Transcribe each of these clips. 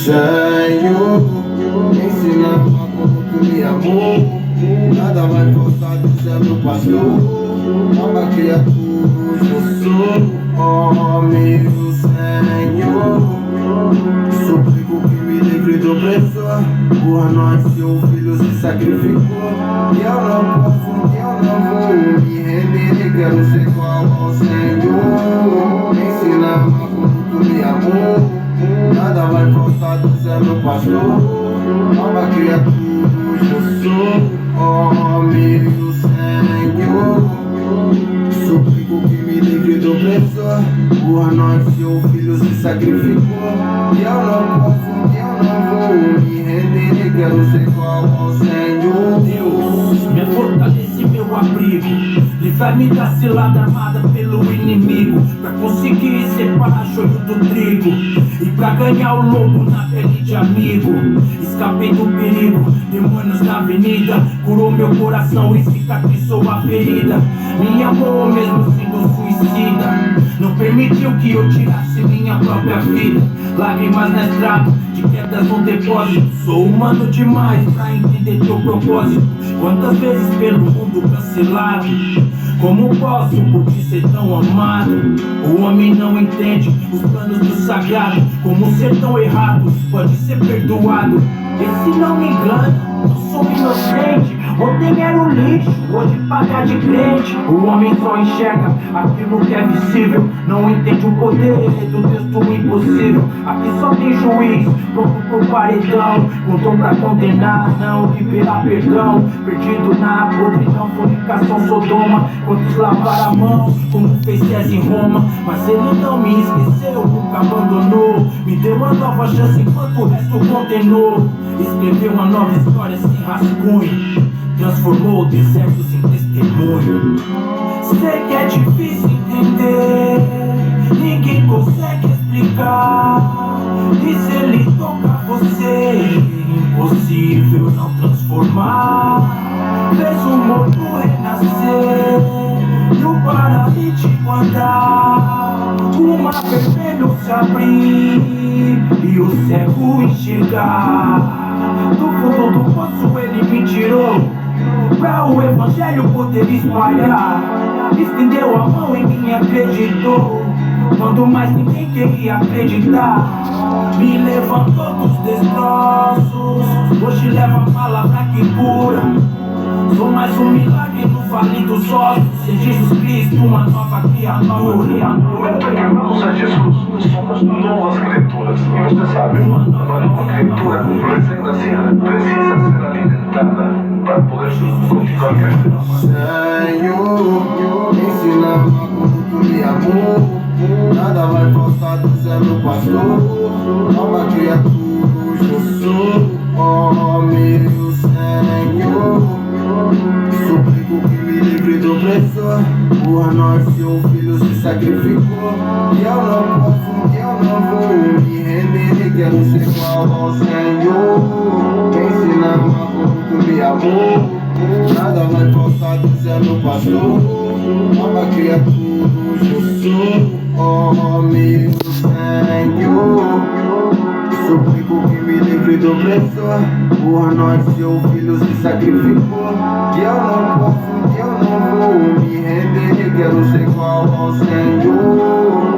Senhor, ensina-me como tu me amou. Nada vai faltar do céu, meu pastor. Uma criatura eu sou, oh meu Senhor. Suplico que me livre do opressor. Por nós seu filho se sacrificou. E eu não vou me render. Quero ser igual ao Senhor. Ensina-me como tu me amou. Nada vai faltar do céu, meu pastor. Uma criatura eu sou, oh meu Senhor. Suplico que me livre do opressor. Por nós seu filho se sacrificou. E eu não vou me render. Quero ser igual ao Senhor. Deus, me fortalece meu abrigo. Livrai-me da cilada armada pelo inimigo. Pra conseguir separar joio do trigo e pra ganhar o lobo na pele de amigo. Escapei do perigo, demônios na avenida. Curou meu coração e cicatrizou a ferida. Me amou mesmo sendo suicida. Não permitiu que eu tirasse minha própria vida. Lágrimas na estrada, de quedas no depósito. Sou humano demais pra entender teu propósito. Quantas vezes pelo mundo cancelado? Como posso por te ser tão amado? O homem não entende os planos do sagrado. Como ser tão errado pode ser perdoado? Esse não me engana, eu sou inocente. Ontem era um lixo, hoje paga de crente. O homem só enxerga aquilo que é visível. Não entende o poder do texto impossível. Aqui só tem juiz, pronto pro paredão. Contou pra condenar, não liberar perdão. Perdido na podridão, fornicação, Sodoma. Quantos lavaram a mão, como fez César em Roma. Mas ele não me esqueceu, nunca abandonou. Me deu uma nova chance enquanto o resto condenou. Escreveu uma nova história sem rascunho. Transformou desertos em testemunho. Sei que é difícil entender, ninguém consegue explicar. E se ele tocar você, impossível não transformar. Fez o morto renascer e o paralítico andar. O mar vermelho se abrir e o cego enxergar. Do fundo do poço ele me tirou, pra o evangelho poder espalhar. Estendeu a mão em mim e acreditou, quando mais ninguém queria acreditar. Me levantou dos destroços, hoje leva a palavra que cura. Sou mais um milagre no vale dos ossos. Em Jesus Cristo, uma nova criatura. Irmãos a Jesus, somos novas criaturas. E você sabe, uma nova criatura precisa ser alimentada para poder continuar crescendo. Senhor, ensina-me como tu me amou. Nada vai faltar do céu, meu pastor. Uma criatura eu sou, oh meu Senhor. Suplico que me livre do opressor. Por nós seu filho se sacrificou. E eu não vou me render. Quero ser igual ao Senhor. Ensina-me como tu me amou. Nada vai faltar do céu, meu pastor. Uma criatura eu sou, oh meu Senhor. Suplico que me livre do opressor. Por nós seu filho se sacrificou. E eu não vou me render. Quero ser igual ao Senhor.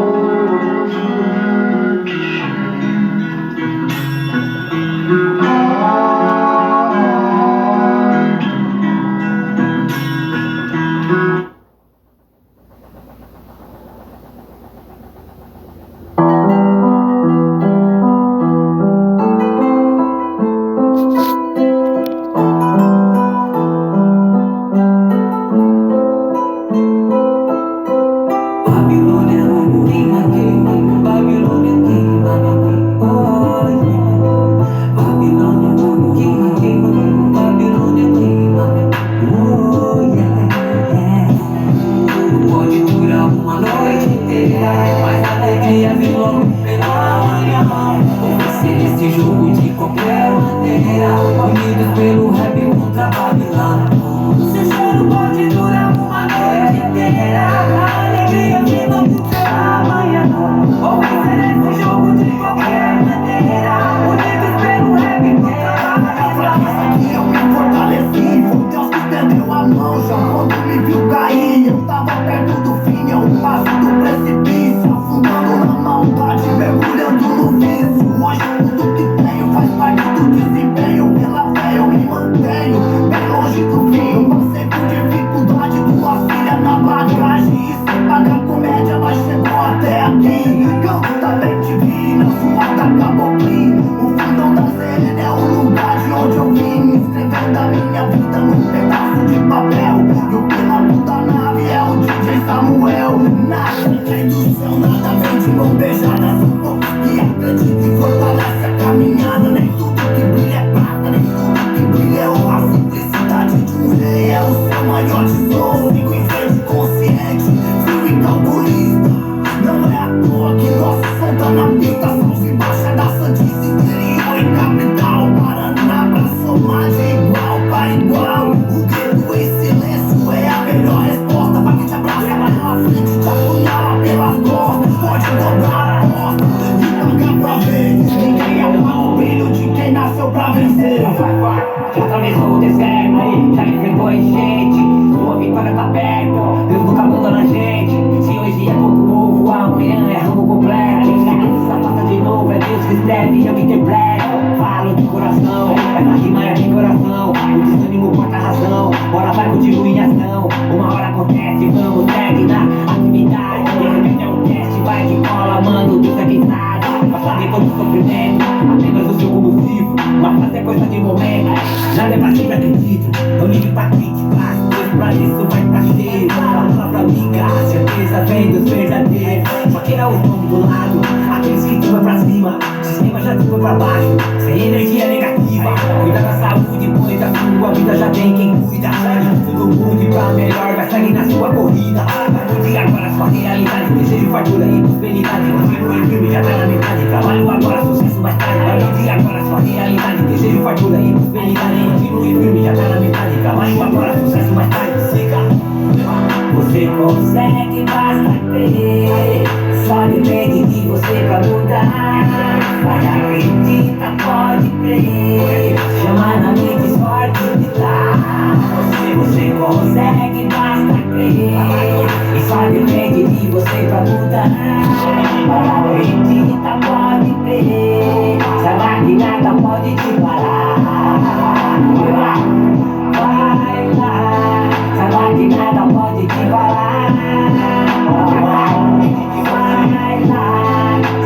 Babilônia, mim. Canta bem divina, sua caboclim. O fundão da ZN é o lugar de onde eu vim. Escrevendo a minha vida num pedaço de papel. E o piloto da nave é o DJ Samuel. Nada vem do céu, nada vem de mão beijada. Sou pouco que acredita e fortalece a caminhada. Nem tudo que brilha é prata, nem tudo que brilha é ouro. A simplicidade de um rei é o seu maior tesouro. Sigo em frente consciente, frio e calculista. Não é à toa que nosso som tá na pista. Salve baixa da Santista interior e capital. Paraná pra somar de igual pra igual. O grito em silêncio é a melhor resposta. Pra quem te abraça pela frente, te apunhala pelas costas. Pode dobrar a aposta e pagar pra ver. Ninguém apaga o brilho de quem nasceu pra vencer. Já atravessou o deserto, já enfrentou a enchente. Sua vitória tá perto, Deus nunca abandona a gente. Se hoje é pouco novo, amanhã é ramo completo. Se sapata de novo, é Deus que escreve e eu que interpreto. Falo de coração, mas na rima é de coração. O desânimo corta a razão, bora vai contigo em ação. Uma hora acontece, vamos, segue na atividade. De repente é um teste, vai de cola, mano, Deus é quem sabe. Passar de todo sofrimento, apenas o seu combustível. Uma frase é coisa de momento, nada é pra sempre, acredito. Não ligue pra criticar, pois pra isso vai tá cheio. A palavra amiga, a certeza vem dos verdadeiros. Só queira os nomes do lado, aqueles que tu vai pra cima. Sistema já tu foi pra baixo, sem energia negativa. Cuida da saúde, pois a sua vida já tem quem cuida. E tudo mude pra melhor, vai sair na sua corrida. Vai mudar agora a sua realidade, desejo, fartura e prosperidade. Continue firme, já tá na metade. Trabalho agora, sucesso mais tarde. Vai mudar agora a sua realidade, desejo, fartura e prosperidade. Continue firme, já tá na metade. Trabalho agora, sucesso mais tarde. Siga. Você consegue, basta crer. Só depende de você pra mudar. Vai, acredita, pode crer. Chama na mente, sorte de dar. Você consegue, basta crer. E só depende de você pra mudar. Vai, acredita, pode crer. Sabe que nada pode te parar. Vai lá, sabe que nada pode te parar. Vai lá,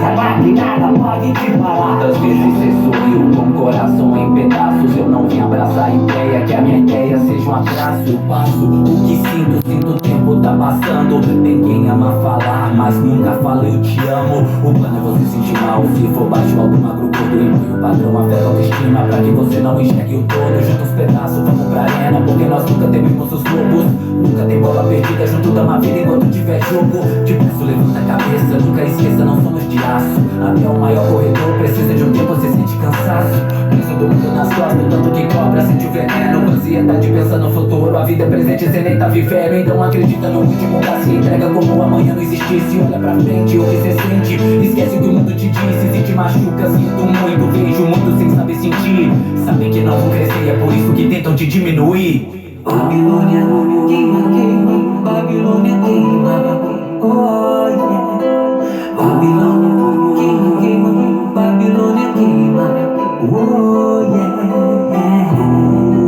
sabe que nada pode te parar. Quantas vezes cê sorriu com o coração em pedaços? Eu não vim abraçar a ideia, que a minha ideia seja um abraço. Eu passo o que sinto o tempo tá passando. Ninguém ama falar, mas nunca fala eu te amo. O plano é você sentir mal, se for baixo, alto, magro, gordo. Impõe o padrão, afeta a autoestima, pra que você não enxergue o todo. Junta os pedaços, vamos pra arena, porque nós nunca tememos os lobos. Nunca tem bola perdida, junto da uma vida enquanto tiver jogo. Te peço, levanta a cabeça, nunca esqueça, não somos de aço. Até o maior corredor precisa de um tempo, você sente cansaço. Peso do mundo nas costas, tanto que cobra, sente o veneno. Ansiedade, pensa no futuro, a vida é presente, cê nem tá vivendo. Então acredita no último lugar, se entrega como amanhã não existisse. Olha pra frente, o que cê sente, esquece o que o mundo te disse. Se te machuca, sinto muito, vejo muito sem saber sentir. Sabem que não vão crescer, é por isso que tentam te diminuir. Babilônia, queima, queima, Babilônia queima, oh yeah. Babilônia, queima, queima, Babilônia queima, oh yeah.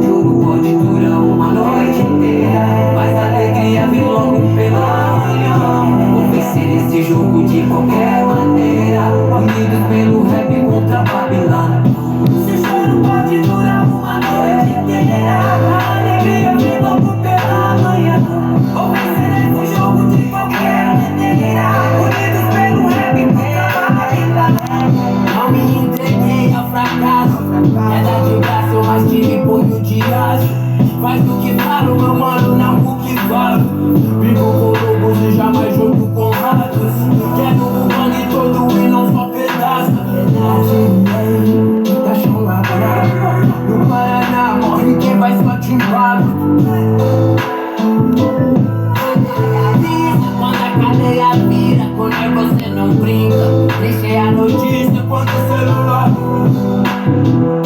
Juro pode durar uma noite inteira, mas a alegria vem logo pela manhã. Vou vencer esse jogo de qualquer maneira, unidos pelo rap contra a Babilônia. Se juro pode durar uma noite inteira, a alegria vem logo pela manhã. Vou vencer esse jogo de qualquer maneira, unidos pelo rap contra a Babilônia. Não me entreguei ao fracasso, queda de braço, mas tive punho de aço. Faz do que falo, meu mano, não o que falo. Vivo com lobos e jamais jogo com ratos. Quero o bang todo e não só pedaço. Verdade, caixão lavrado. No Paraná morre quem vai só te embalo. Quando a cadeia vira, quando é você não brinca. Deixei a notícia quando o celular.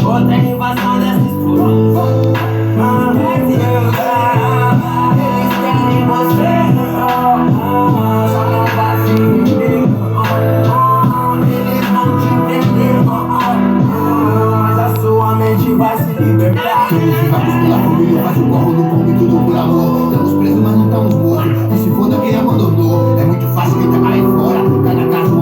Outra invasão dessa explosão. Eles querem você, só não vai se render. Eles vão te entender, mas a sua mente vai se libertar. Todos vivamos pela família, faz o corro no pombo e tudo por amor. Estamos presos, mas não estamos mortos. E se for daqui abandonou, é muito fácil quem tá aí fora. Cada caso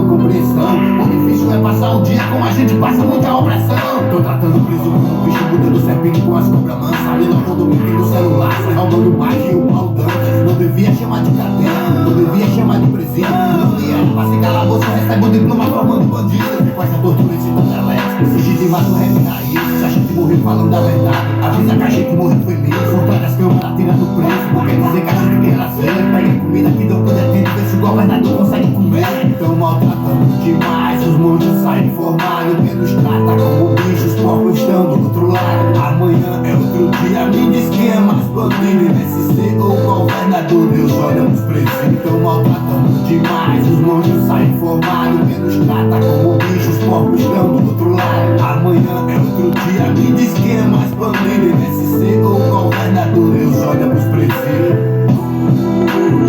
maltratando preso como um bicho, mudando serpente com as cobras mansas. Ali no condomínio do celular, sai roubando mais que o pau dante. Não devia chamar de cadeia, não devia chamar de presídio. Não ia pra se calar a bolsa, recebe um diploma formando bandido. Faz a tortura incitando Alex, fugir de mais um rap raiz. Se a gente morrer falando a verdade, avisa que a gente morreu feliz. Voltar das câmaras tirando preço, não quer dizer que a gente queira ser. Pega comida que deu pro detento, vê se o governador consegue comer. Tão maltratando demais, os monstros saem formados. Menos trata como bicho, os porcos estão do outro lado. Amanhã é outro dia, me diz quem é mais bandido, MSC ou governador. Deus olha nos presídios, tão maltratando demais, os monstros saem formados. Menos trata como bicho, os porcos estão do outro lado. Amanhã é outro dia, me diz quem é mais bandido, MSC ou governador. Deus olha pros presídios.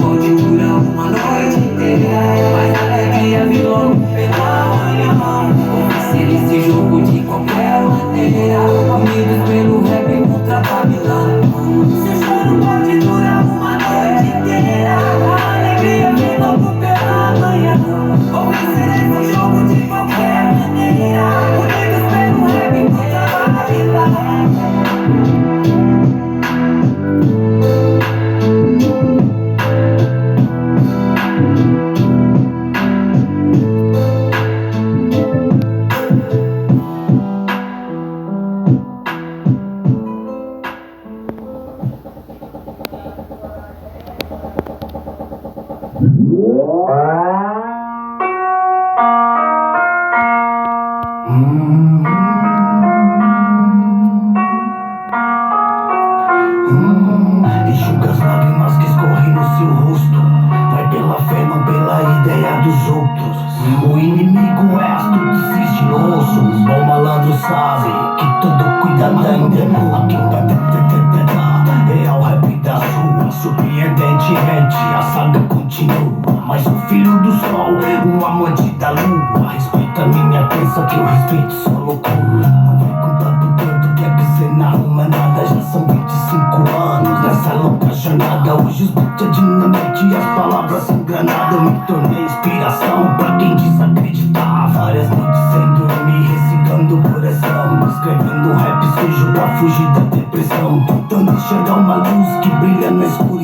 Pode durar uma noite inteira, mas a alegria vem logo pela manhã. Vencer esse jogo de qualquer maneira, unidos pelo rap contra a Babilônia. Esse choro pode durar uma noite inteira, a alegria vem logo pela manhã. Vou vencer esse jogo de qualquer maneira, unidos pelo rap contra a Babilônia. Enxuga as lágrimas que escorrem no seu rosto. Vai pela fé, não pela ideia dos outros. O inimigo é astuto e sigiloso. O bom malandro sabe que todo cuidado é enganoso. É o rap da rua, surpreendentemente a saga continua. Mas o filho do sol, o amante da lua, respeita minha crença que eu respeito sua loucura. Não vai contar do tanto que é que cê não arruma nada. Já são 25 anos nessa louca jornada. Hoje os beats é dinamite e as palavras são granada. Eu me tornei inspiração pra quem desacreditar. Várias noites sem dormir, reciclando coração, escrevendo um rap sujo pra fugir da depressão, tentando enxergar uma luz que brilha na escuridão.